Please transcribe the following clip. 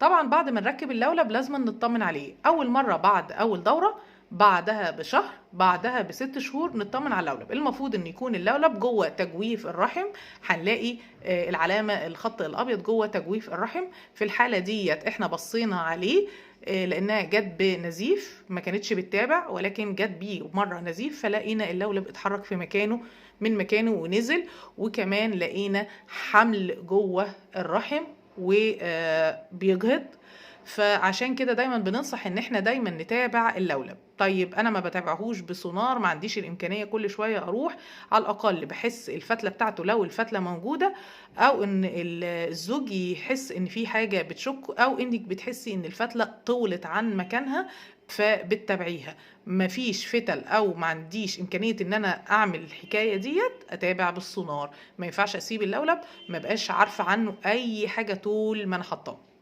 طبعا بعد ما نركب اللولب لازم نطمن عليه اول مره بعد اول دوره، بعدها بشهر، بعدها ب6 شهور نطمن على اللولب. المفروض ان يكون اللولب جوه تجويف الرحم، هنلاقي العلامه الخط الابيض جوه تجويف الرحم. في الحاله ديت احنا بصينا عليه لانها جت بنزيف، ما كانتش بتتابع ولكن جت بيه مره نزيف، فلقينا اللولب اتحرك في مكانه من مكانه ونزل. وكمان لقينا حمل جوه الرحم وبيجهض. فعشان كده دايما بننصح ان احنا دايما نتابع اللولب. طيب انا ما بتابعهوش بسونار، ما عنديش الامكانيه كل شويه اروح، على الاقل بحس الفتله بتاعته لو الفتله موجوده، او ان الزوج يحس ان في حاجه بتشك، او انك بتحسي ان الفتله طولت عن مكانها فبتتابعيها. مفيش فتل او ما عنديش امكانيه ان انا اعمل الحكايه ديت، اتابع بالسونار. ما ينفعش اسيب اللولب ما بقاش عارفه عنه اي حاجه طول ما انا حاطاه.